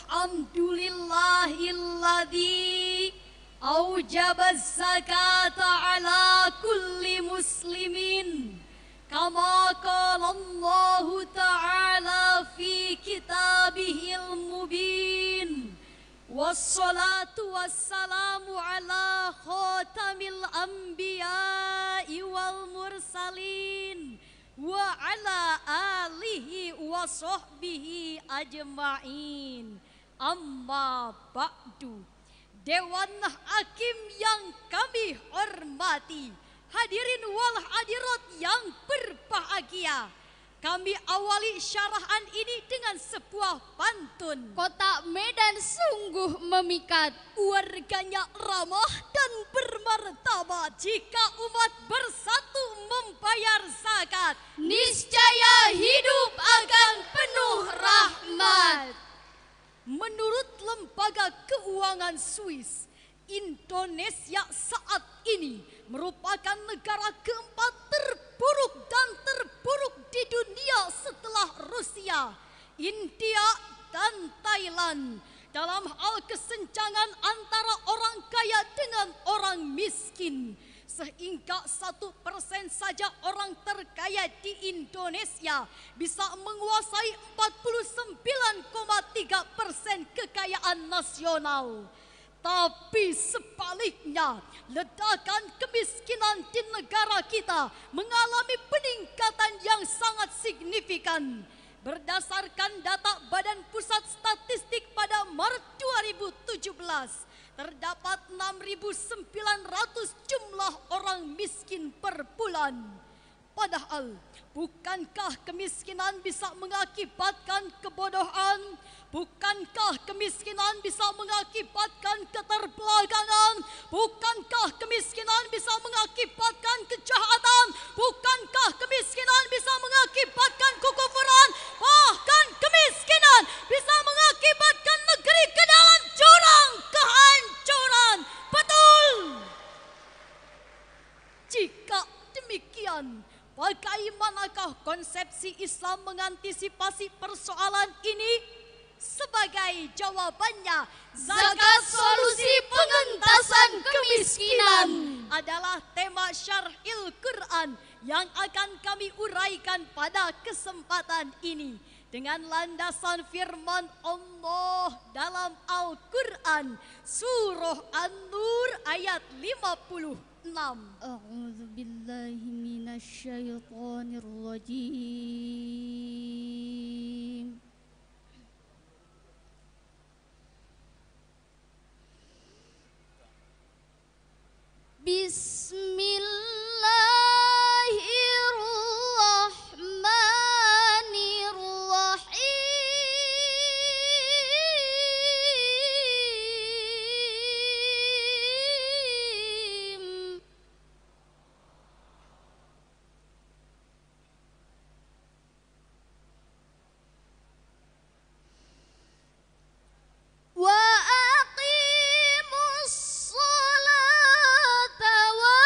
Alhamdulillahilladzi aujaba zakata ala kulli muslimin kama qala Allah ta'ala fi kitabihil mubin. Wassalatu wassalamu ala khatamil anbiya'i wal mursalin wa ala alihi wa sahbihi ajma'in. Amma ba'du. Dewan Hakim yang kami hormati, hadirin wal hadirat yang berbahagia, kami awali syarahan ini dengan sebuah pantun. Kota Medan sungguh memikat, warganya ramah dan bermartabat. Jika umat bersatu membayar zakat, niscaya hidup akan penuh rahmat. Menurut lembaga keuangan Swiss, Indonesia saat ini merupakan negara keempat terburuk dan terburuk di dunia setelah Rusia, India, dan Thailand dalam hal kesenjangan antara orang kaya dengan orang miskin. Sehingga 1% saja orang terkaya di Indonesia bisa menguasai 49,3% kekayaan nasional. Tapi sebaliknya, ledakan kemiskinan di negara kita mengalami peningkatan yang sangat signifikan. Berdasarkan data Badan Pusat Statistik pada Maret 2017, terdapat 6.900 jumlah orang miskin per bulan. Padahal, bukankah kemiskinan bisa mengakibatkan kebodohan? Bukankah kemiskinan bisa mengakibatkan keterbelakangan? Bukankah kemiskinan bisa mengakibatkan kejahatan? Bukankah kemiskinan bisa mengakibatkan kekufuran? Bahkan kemiskinan bisa mengakibatkan negeri ke dalam jurang kehancuran. Betul! Jika demikian, bagaimanakah konsepsi Islam mengantisipasi persoalan ini? Sebagai jawabannya, zakat solusi pengentasan kemiskinan adalah tema Syarhil Quran yang akan kami uraikan pada kesempatan ini dengan landasan firman Allah dalam Al-Quran surah An-Nur ayat 56. A'udzu billahi minasyaitonir rajim. Bismillahirrahmanirrahim. Wa aqimus sholata wa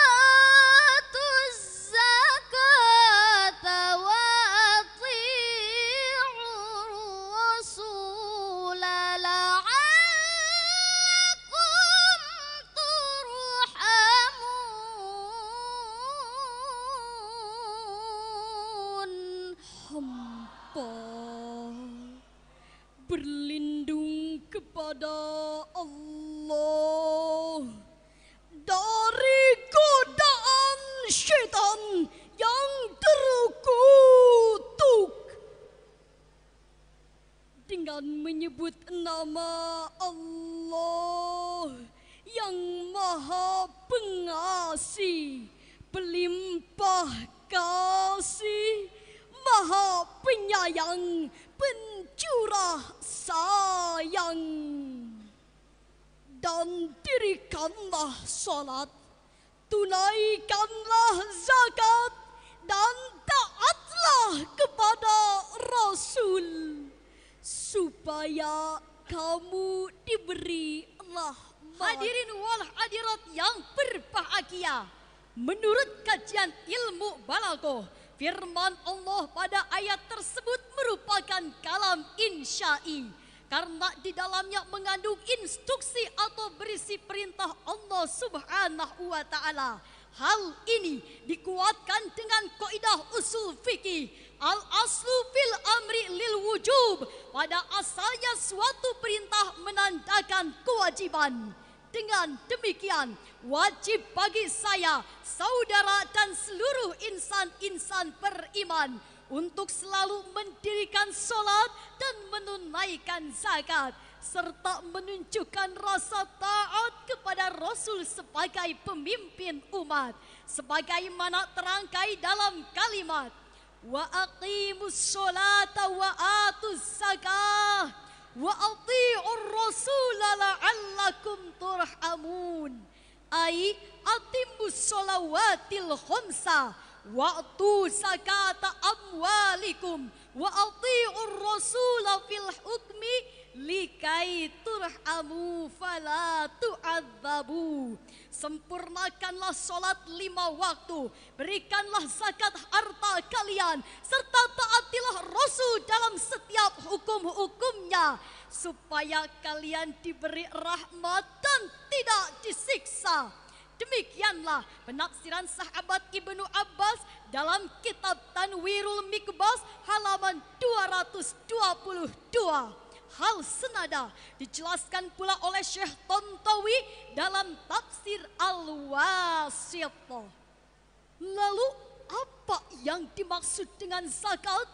atuz zakata wa ati'ur rasula la'allakum turhamun. Hamba berlindung kepada Allah dari godaan syaitan yang terkutuk. Dengan menyebut nama Allah yang Maha Pengasih, Pelimpah Kasih, Maha Penyayang, Pencurah Sayang. Dan dirikanlah salat, tunaikanlah zakat, dan taatlah kepada Rasul, supaya kamu diberi rahmat. Hadirin wal hadirat yang berbahagia, menurut kajian ilmu balaghah, firman Allah pada ayat tersebut merupakan kalam insya'i. karena di dalamnya mengandung instruksi atau berisi perintah Allah Subhanahu wa taala. Hal ini dikuatkan dengan kaidah usul fikih al aslu fil amri lil wujub. Pada asalnya suatu perintah menandakan kewajiban. Dengan demikian wajib bagi saya, saudara dan seluruh insan-insan beriman untuk selalu mendirikan sholat dan menunaikan zakat, serta menunjukkan rasa taat kepada Rasul sebagai pemimpin umat, sebagaimana terangkai dalam kalimat wa aqimus sholata wa atuz zakah wa ati'ur rasula la'allakum turhamun. Ai atimus sholawatil khamsa wa'tu zakata amwalikum wa ati'ur rasula fil hukmi likai turhamu fala tu'adzabu. Sempurnakanlah sholat 5 waktu, berikanlah zakat harta kalian, serta taatilah Rasul dalam setiap hukum-hukumnya, supaya kalian diberi rahmat dan tidak disiksa. Demikianlah penafsiran sahabat Ibnu Abbas dalam kitab Tanwirul Mikbas halaman 222. Hal senada dijelaskan pula oleh Syekh Tontowi dalam tafsir Al-Wasit. Lalu apa yang dimaksud dengan zakat?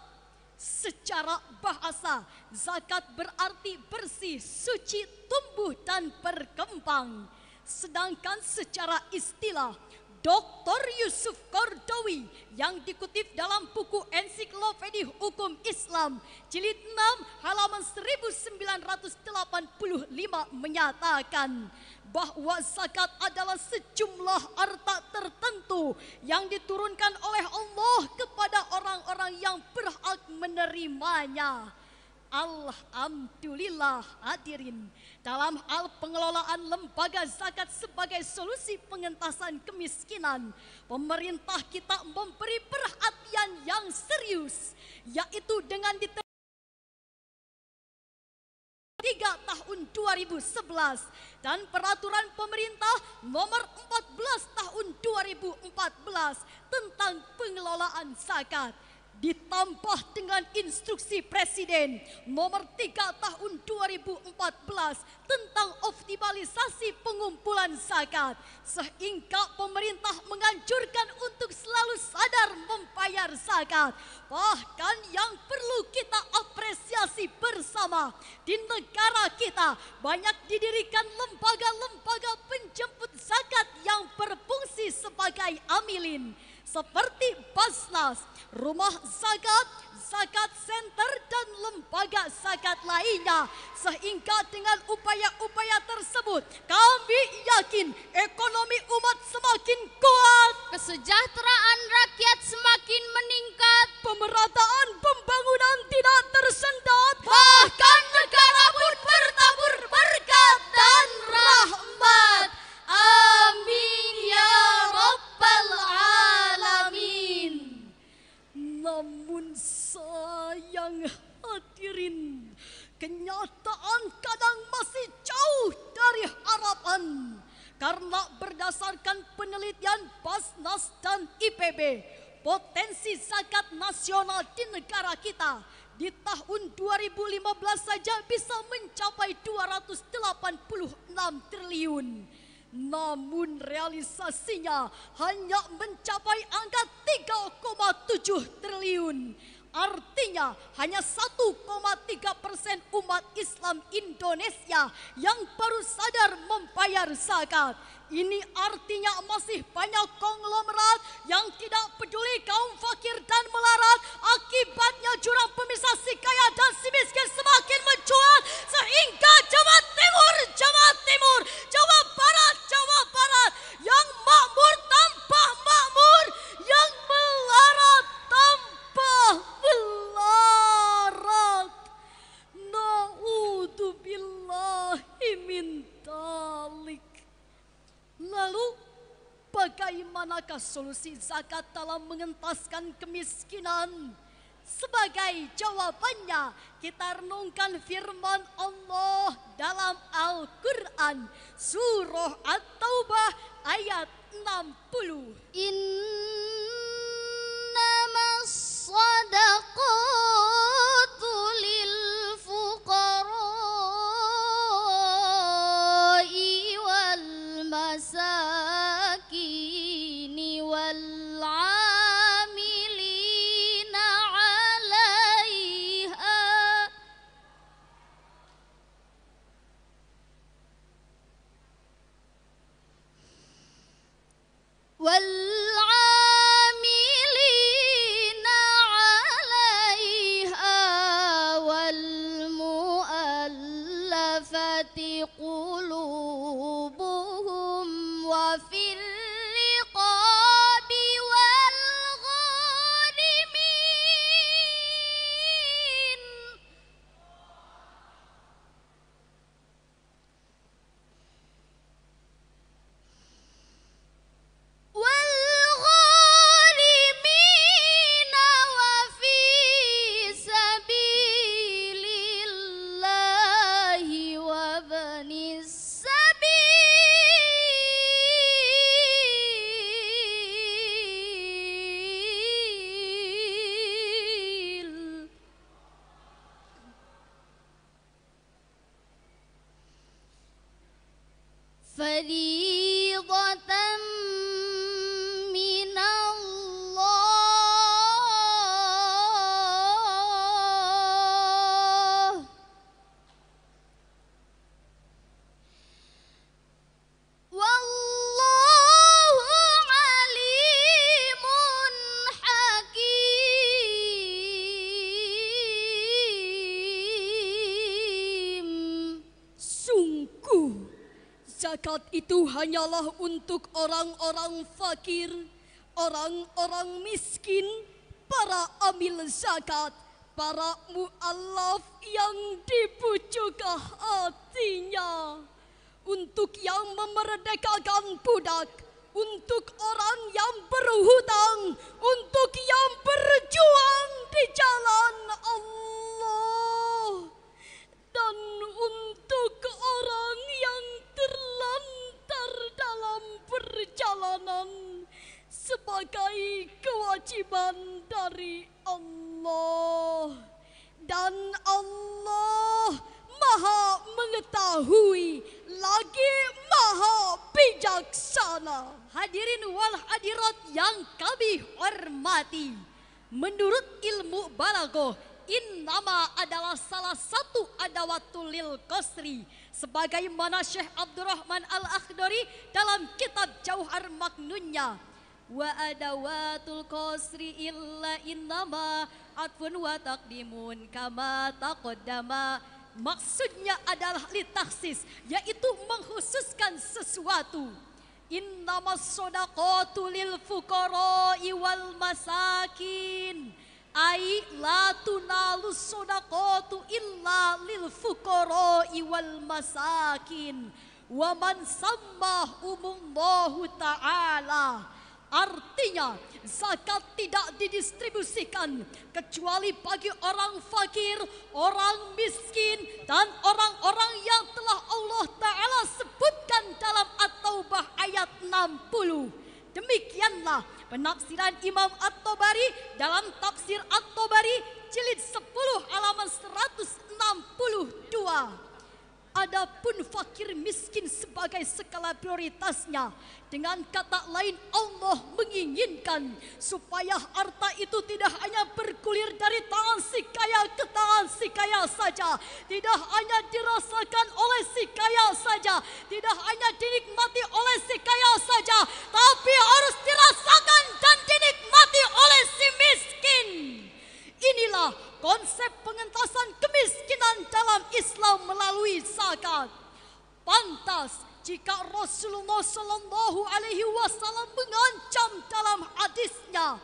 Secara bahasa, zakat berarti bersih, suci, tumbuh dan berkembang. Sedangkan secara istilah, Dr. Yusuf Qardawi yang dikutip dalam buku Ensiklopedia Hukum Islam jilid 6 halaman 1985 menyatakan bahwa zakat adalah sejumlah harta tertentu yang diturunkan oleh Allah kepada orang-orang yang berhak menerimanya. Alhamdulillah hadirin, dalam hal pengelolaan lembaga zakat sebagai solusi pengentasan kemiskinan, pemerintah kita memberi perhatian yang serius, yaitu dengan 3 tahun 2011 dan peraturan pemerintah nomor 14 tahun 2014 tentang pengelolaan zakat, ditambah dengan instruksi Presiden nomor 3 tahun 2014 tentang optimalisasi pengumpulan zakat, sehingga pemerintah menganjurkan untuk selalu sadar membayar zakat. Bahkan yang perlu kita apresiasi bersama, di negara kita banyak didirikan lembaga-lembaga penjemput zakat yang berfungsi sebagai amilin, seperti Basnas, rumah zakat, zakat center dan lembaga zakat lainnya. Sehingga dengan upaya-upaya tersebut, kami yakin ekonomi umat semakin kuat, Kesejahteraan rakyat semakin meningkat, pemerataan pembangunan tidak tersendat, bahkan negara pun bertabur berkat dan rahmat. Amin ya Rabbal Alamin. Namun sayang hadirin, kenyataan kadang masih jauh dari harapan. Karena berdasarkan penelitian Basnas dan IPB, potensi zakat nasional di negara kita di tahun 2015 saja bisa mencapai 286 triliun. Namun realisasinya hanya mencapai angka 3,7 triliun. Artinya hanya 1,3% umat Islam Indonesia yang baru sadar membayar zakat. Ini artinya masih banyak konglomerat yang tidak peduli kaum fakir dan melarat. Akibatnya jurang pemisah si kaya dan si miskin semakin mencuat, sehingga Jawa Timur, Jawa Barat yang makmur tambah makmur, yang melarat tambah melarat. Na'udzubillahi min dzalik. Lalu bagaimanakah solusi zakat dalam mengentaskan kemiskinan? Sebagai jawabannya, kita renungkan firman Allah dalam Al-Quran, Surah At-Taubah ayat 60. Innamas sadaqatu lil fuqara'i wal masakini wal amilina 'alaiha wal قلوبهم وفي الرقاب والغارمين وفي سبيل الله وابن فريضة من الله والله عليم حكيم. Sungguh zakat itu hanyalah untuk orang-orang fakir, orang-orang miskin, para amil zakat, para mu'allaf yang dibujuk hatinya, untuk yang memerdekakan budak, untuk orang yang berhutang, untuk yang berjuang di jalan Allah, dan untuk orang yang terlantar dalam perjalanan sebagai kewajiban dari Allah. Dan Allah Maha mengetahui lagi Maha bijaksana. Hadirin wal hadirat yang kami hormati, menurut ilmu balaghah, innama adalah salah satu adawatul lil qasri, sebagaimana Syekh Abdurrahman Al-Akhdari dalam kitab Jauhar Maknunnya. Wa adawatul qasri illa innama atfun wa taqdimun kama taqaddama. Maksudnya adalah litaksis, yaitu mengkhususkan sesuatu. Innamas shadaqatu lil fuqara'i wal masakin, ai la tunalus shadaqatu illa lil fuqara'i wal masakin wa man sammahumullahu ta'ala. Artinya zakat tidak didistribusikan kecuali bagi orang fakir, orang miskin, dan orang-orang yang telah Allah Ta'ala sebutkan dalam At-Taubah ayat 60. Demikianlah penafsiran Imam At-Tabari dalam tafsir At-Tabari jilid 10 halaman 162. Adapun fakir miskin sebagai skala prioritasnya, dengan kata lain Allah menginginkan supaya harta itu tidak hanya bergulir dari tangan si kaya ke tangan si kaya saja, tidak hanya dirasakan oleh si kaya saja, tidak hanya dinikmati oleh si kaya saja, tapi harus dirasakan dan dinikmati oleh si miskin. Inilah konsep pengentasan kemiskinan dalam Islam melalui zakat. Pantas jika Rasulullah Shallallahu Alaihi Wasallam mengancam dalam hadisnya,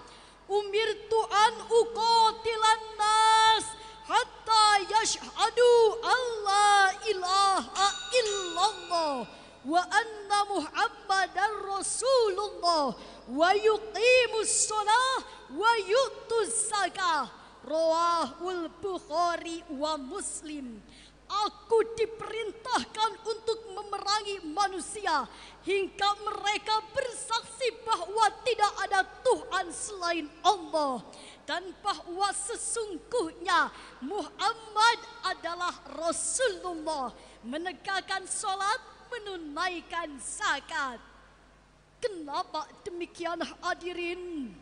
umirtu an uqatilan nas hatta yashhadu alla ilaha illallah wa anna Muhammadar Rasulullah wa yuqimus shalah wa yu'tuz zakah Rawahul Bukhari wa Muslim. Aku diperintahkan untuk memerangi manusia hingga mereka bersaksi bahwa tidak ada Tuhan selain Allah dan bahwa sesungguhnya Muhammad adalah Rasulullah, menegakkan sholat, menunaikan zakat. Kenapa demikian hadirin?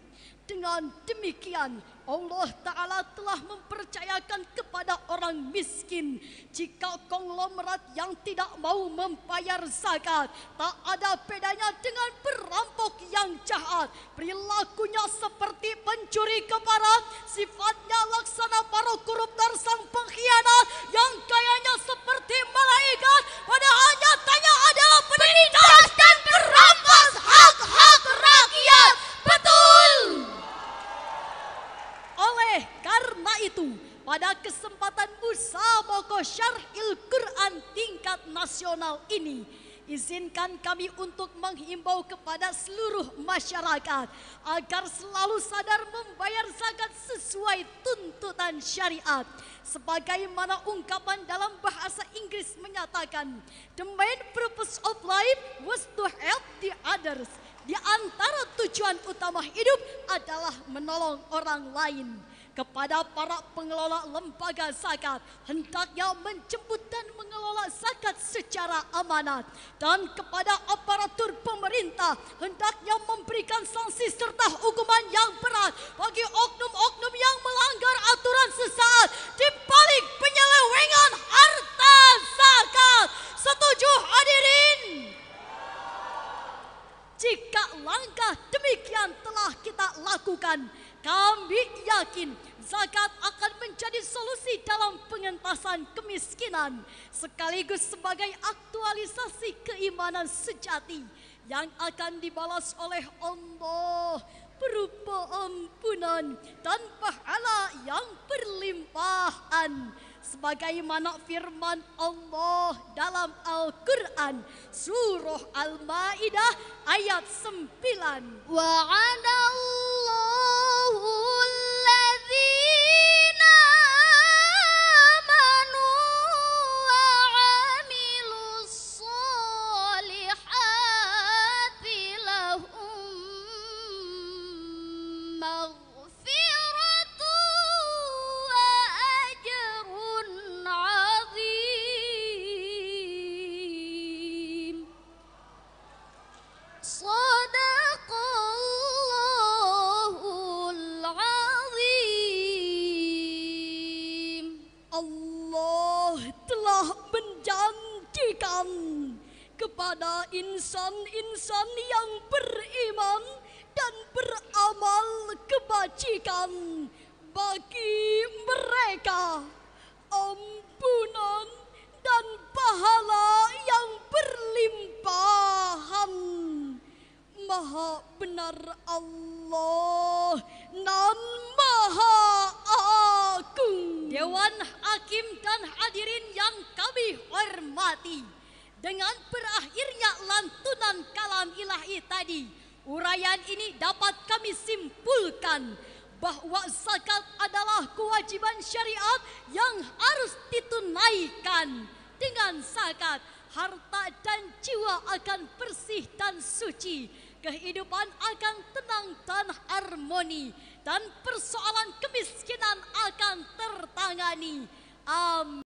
Dengan demikian Allah Ta'ala telah mempercayakan kepada orang miskin, jika konglomerat yang tidak mau membayar zakat tak ada bedanya dengan perampok yang jahat. Perilakunya seperti pencuri keparat, sifatnya laksana para koruptor sang pengkhianat, yang kayanya seperti malaikat padahal nyatanya adalah penindas dan perampas hak-hak rakyat. Betul! Oleh karena itu, pada kesempatan Musabaqah Syarhil Quran tingkat nasional ini, izinkan kami untuk menghimbau kepada seluruh masyarakat agar selalu sadar membayar zakat sesuai tuntutan syariat. Sebagaimana ungkapan dalam bahasa Inggris menyatakan, the main purpose of life was to help the others. Di antara tujuan utama hidup adalah menolong orang lain. Kepada para pengelola lembaga zakat, hendaknya menjemput dan mengelola zakat secara amanat. Dan kepada aparatur pemerintah, hendaknya memberikan sanksi serta hukuman yang berat bagi oknum-oknum yang melanggar aturan sesaat di balik penyelewengan harta zakat. Setuju hadirin? Jika langkah demikian telah kita lakukan, kami yakin zakat akan menjadi solusi dalam pengentasan kemiskinan, sekaligus sebagai aktualisasi keimanan sejati yang akan dibalas oleh Allah berupa ampunan dan pahala yang berlimpahan. Sebagaimana firman Allah dalam Al-Quran Surah Al-Ma'idah ayat 9. Wa'adallahu alladhina amanu wa 'amilus solihati lahum maghfiratu wa ajrun 'azim. Sadaqallahul azim. Allah telah menjanjikan kepada insan-insan yang beriman dan beramal kebajikan, bagi mereka ampunan dan pahala yang berlimpahan. Maha benar Allah nan maha agung. Dewan Hakim dan hadirin yang kami hormati, dengan berakhirnya lantunan kalam ilahi tadi, uraian ini dapat kami simpulkan bahwa zakat adalah kewajiban syariat yang harus ditunaikan. Dengan zakat, harta dan jiwa akan bersih dan suci, kehidupan akan tenang dan harmoni, dan persoalan kemiskinan akan tertangani. Amin.